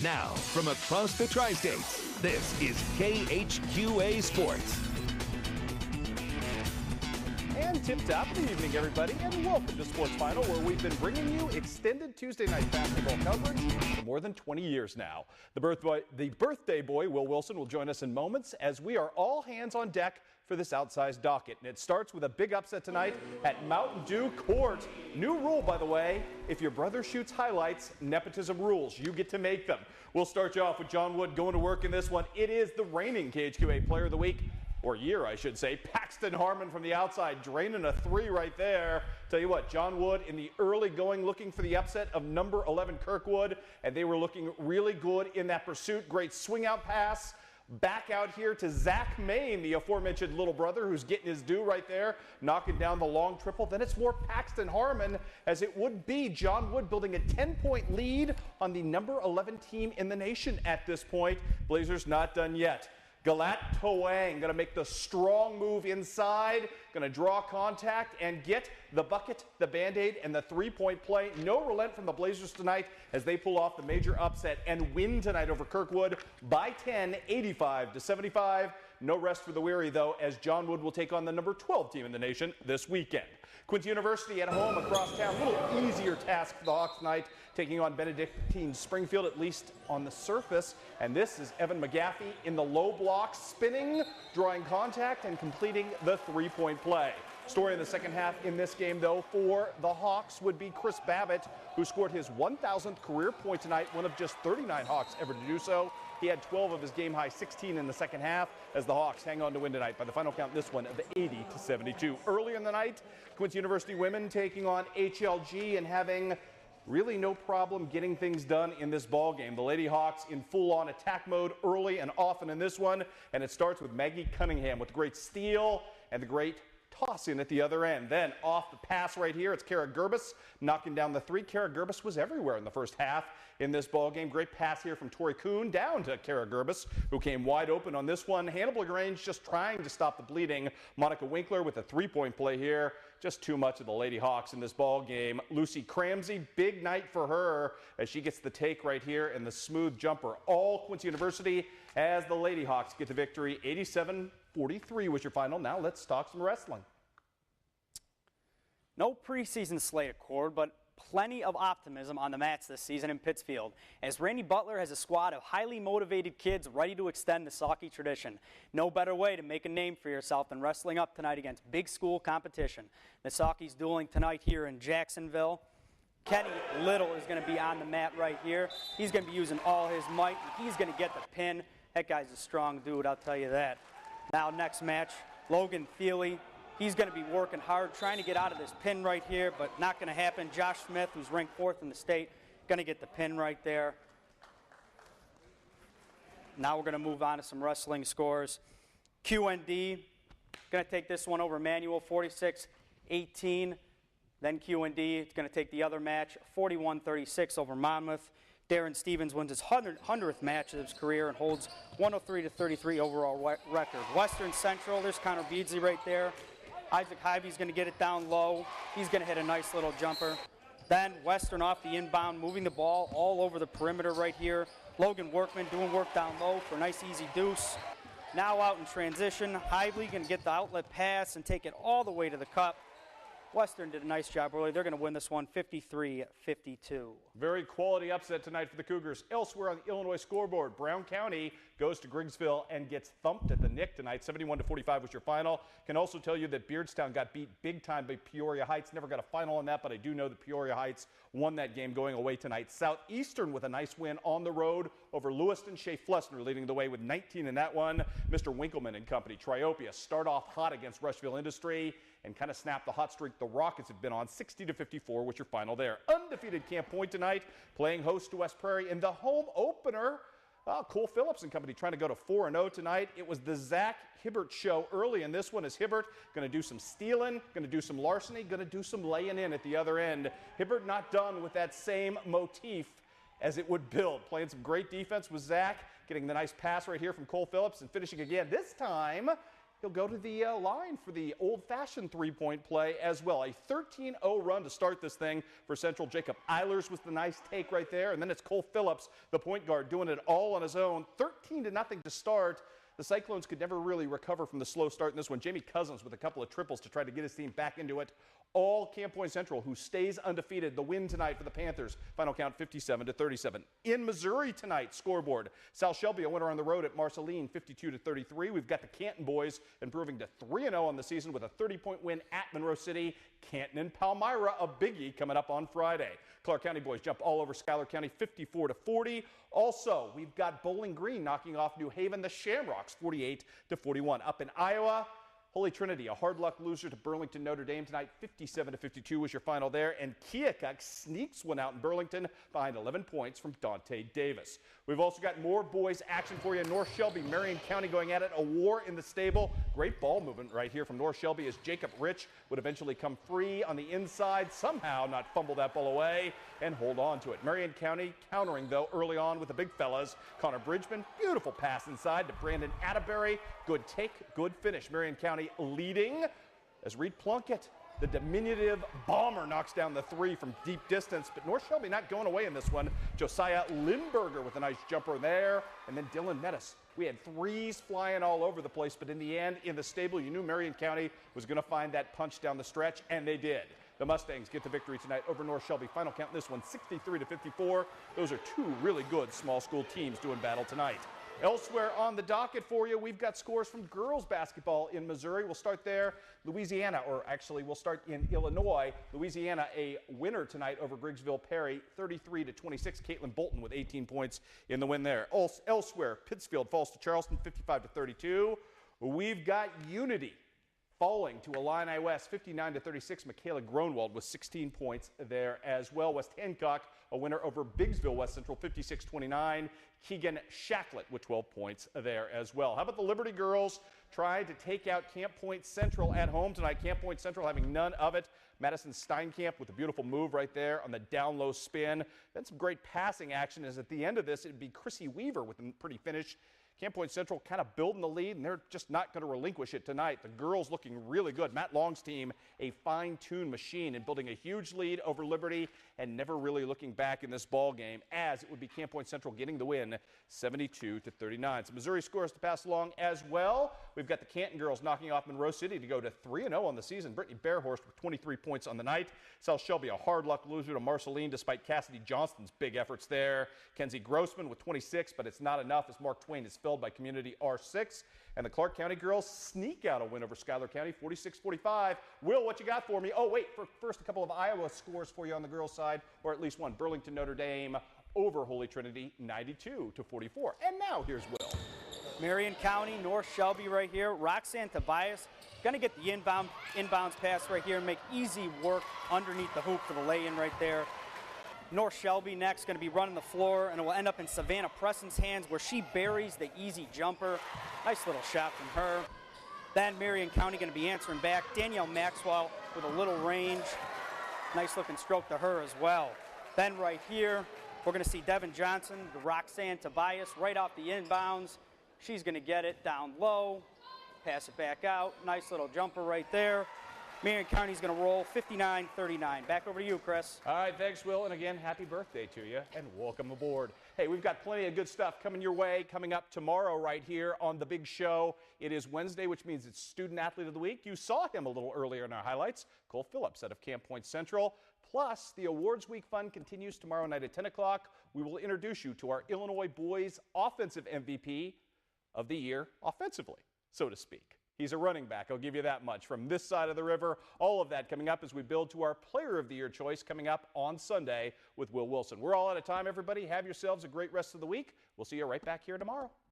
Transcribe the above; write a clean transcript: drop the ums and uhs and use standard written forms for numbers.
Now, from across the tri-states, this is KHQA Sports. And tip-top, good evening, everybody, and welcome to Sports Final, where we've been bringing you extended Tuesday night basketball coverage for more than 20 years now. The birthday boy, Will Wilson, will join us in moments as we are all hands on deck for this outsized docket. And it starts with a big upset tonight at Mountain Dew Court. New rule, by the way, if your brother shoots highlights, nepotism rules. You get to make them. We'll start you off with John Wood going to work in this one. It is the reigning KHQA Player of the Week. Or year, I should say. Paxton Harmon from the outside, draining a three right there. Tell you what, John Wood in the early going, looking for the upset of number 11 Kirkwood, and they were looking really good in that pursuit. Great swing out pass. Back out here to Zach Main, the aforementioned little brother who's getting his due right there, knocking down the long triple. Then it's more Paxton Harmon, as it would be John Wood building a 10-point lead on the number 11 team in the nation at this point. Blazers not done yet. Galat Toang going to make the strong move inside, going to draw contact and get the bucket, the Band-Aid, and the three-point play. No relent from the Blazers tonight as they pull off the major upset and win tonight over Kirkwood by 10, 85-75. No rest for the weary, though, as John Wood will take on the number 12 team in the nation this weekend. Quincy University at home across town. A little easier task for the Hawks tonight, taking on Benedictine Springfield, at least on the surface. And this is Evan McGaffey in the low block, spinning, drawing contact, and completing the three-point play. Story in the second half in this game, though, for the Hawks would be Chris Babbitt, who scored his 1,000th career point tonight, one of just 39 Hawks ever to do so. He had 12 of his game-high 16 in the second half as the Hawks hang on to win tonight by the final count, this one of 80-72. Earlier in the night, Quincy University women taking on HLG and having really no problem getting things done in this ball game. The Lady Hawks in full-on attack mode early and often in this one, and it starts with Maggie Cunningham with the great steal and the great toss in at the other end. Then off the pass right here, it's Kara Gerbis knocking down the three. Kara Gerbis was everywhere in the first half in this ball game. Great pass here from Tori Kuhn down to Kara Gerbis, who came wide open on this one. Hannibal LaGrange just trying to stop the bleeding. Monica Winkler with a three-point play here. Just too much of the Lady Hawks in this ball game. Lucy Cramsey, big night for her as she gets the take right here and the smooth jumper. All Quincy University as the Lady Hawks get the victory. 87-43 was your final. Now let's talk some wrestling. No preseason slate at Cord, but plenty of optimism on the mats this season in Pittsfield, as Randy Butler has a squad of highly motivated kids ready to extend the Saucony tradition. No better way to make a name for yourself than wrestling up tonight against big school competition. The Saucony's dueling tonight here in Jacksonville. Kenny Little is going to be on the mat right here. He's going to be using all his might, and he's going to get the pin. That guy's a strong dude, I'll tell you that. Now next match, Logan Thiele. He's going to be working hard, trying to get out of this pin right here, but not going to happen. Josh Smith, who's ranked 4th in the state, going to get the pin right there. Now we're going to move on to some wrestling scores. QND going to take this one over Manual, 46-18. Then QND is going to take the other match, 41-36 over Monmouth. Darren Stevens wins his 100th match of his career and holds 103-33 overall record. Western Central, there's Connor Beardsley right there. Isaac Hyvey's going to get it down low. He's going to hit a nice little jumper. Then Western off the inbound, moving the ball all over the perimeter right here. Logan Workman doing work down low for a nice easy deuce. Now out in transition, Hyvey going to get the outlet pass and take it all the way to the cup. Western did a nice job early. They're going to win this one 53-52. Very quality upset tonight for the Cougars. Elsewhere on the Illinois scoreboard, Brown County goes to Griggsville and gets thumped at the Nick tonight. 71-45 was your final. Can also tell you that Beardstown got beat big time by Peoria Heights. Never got a final on that, but I do know that Peoria Heights won that game going away tonight. Southeastern with a nice win on the road over Lewiston. Shea Flessner leading the way with 19 in that one. Mr. Winkleman and company, Triopia, start off hot against Rushville Industry and kind of snap the hot streak the Rockets have been on. 60-54 was your final there. Undefeated Camp Point tonight, playing host to West Prairie in the home opener. Cole Phillips and company trying to go to 4-0 tonight. It was the Zach Hibbert show early in this one as Hibbert going to do some stealing, going to do some larceny, going to do some laying in at the other end. Hibbert not done with that same motif as it would build. Playing some great defense with Zach, getting the nice pass right here from Cole Phillips and finishing again. This time he'll go to the line for the old-fashioned three-point play as well. A 13-0 run to start this thing for Central. Jacob Eilers was the nice take right there, and then it's Cole Phillips, the point guard, doing it all on his own. 13-0 to start. The Cyclones could never really recover from the slow start in this one. Jamie Cousins with a couple of triples to try to get his team back into it. All Camp Point Central, who stays undefeated. The win tonight for the Panthers. Final count 57-37. In Missouri tonight, scoreboard. South Shelby a winner on the road at Marceline, 52-33. We've got the Canton boys improving to 3-0 on the season with a 30-point win at Monroe City. Canton and Palmyra, a biggie coming up on Friday. Clark County boys jump all over Schuyler County, 54-40. Also, we've got Bowling Green knocking off New Haven, the Shamrocks, 48-41. Up in Iowa, Holy Trinity, a hard luck loser to Burlington Notre Dame tonight. 57-52 was your final there. And Keokuk sneaks one out in Burlington behind 11 points from Dante Davis. We've also got more boys action for you. North Shelby, Marion County going at it. A war in the stable. Great ball movement right here from North Shelby as Jacob Rich would eventually come free on the inside. Somehow not fumble that ball away and hold on to it. Marion County countering, though, early on with the big fellas. Connor Bridgman, beautiful pass inside to Brandon Atterbury. Good take, good finish. Marion County leading as Reed Plunkett, the diminutive bomber, knocks down the three from deep distance. But North Shelby not going away in this one. Josiah Limburger with a nice jumper there. And then Dylan Mettis. We had threes flying all over the place, but in the end, in the stable, you knew Marion County was going to find that punch down the stretch, and they did. The Mustangs get the victory tonight over North Shelby. Final count in this one, 63-54. Those are two really good small school teams doing battle tonight. Elsewhere on the docket for you, we've got scores from girls basketball in Missouri. We'll start there. Louisiana, or actually we'll start in Illinois. Louisiana, a winner tonight over Griggsville Perry, 33-26. Caitlin Bolton with 18 points in the win there. Elsewhere, Pittsfield falls to Charleston, 55-32. We've got Unity falling to Illini West, 59-36. Michaela Gronwald with 16 points there as well. West Hancock, a winner over Biggsville West Central, 56-29. Keegan Shacklet with 12 points there as well. How about the Liberty girls trying to take out Camp Point Central at home tonight? Camp Point Central having none of it. Madison Steinkamp with a beautiful move right there on the down low spin. Then some great passing action as at the end of this, it'd be Chrissy Weaver with a pretty finish. Camp Point Central kind of building the lead, and they're just not going to relinquish it tonight. The girls looking really good. Matt Long's team, a fine-tuned machine in building a huge lead over Liberty and never really looking back in this ball game, as it would be Camp Point Central getting the win, 72-39. So Missouri scores to pass along as well. We've got the Canton girls knocking off Monroe City to go to 3-0 on the season. Brittany Bearhorst with 23 points on the night. South Shelby, a hard luck loser to Marceline despite Cassidy Johnston's big efforts there. Kenzie Grossman with 26, but it's not enough as Mark Twain is filled by Community R6. And the Clark County girls sneak out a win over Schuyler County, 46-45. Will, what you got for me? Oh, wait, first a couple of Iowa scores for you on the girls' side, or at least one. Burlington Notre Dame over Holy Trinity, 92-44. And now here's Will. Marion County, North Shelby right here. Roxanne Tobias going to get the inbounds pass right here and make easy work underneath the hoop for the lay-in right there. North Shelby next going to be running the floor, and it will end up in Savannah Preston's hands where she buries the easy jumper. Nice little shot from her. Then Marion County going to be answering back. Danielle Maxwell with a little range. Nice looking stroke to her as well. Then right here, we're going to see Devin Johnson, the Roxanne Tobias, right off the inbounds. She's going to get it down low, pass it back out. Nice little jumper right there. Marion County's going to roll 59-39. Back over to you, Chris. All right, thanks, Will. And again, happy birthday to you and welcome aboard. Hey, we've got plenty of good stuff coming your way, coming up tomorrow right here on The Big Show. It is Wednesday, which means it's Student Athlete of the Week. You saw him a little earlier in our highlights. Cole Phillips out of Camp Point Central. Plus, the Awards Week fun continues tomorrow night at 10 o'clock. We will introduce you to our Illinois boys offensive MVP of the year offensively, so to speak. He's a running back, I'll give you that much. From this side of the river, all of that coming up as we build to our Player of the Year choice coming up on Sunday with Will Wilson. We're all out of time, everybody. Have yourselves a great rest of the week. We'll see you right back here tomorrow.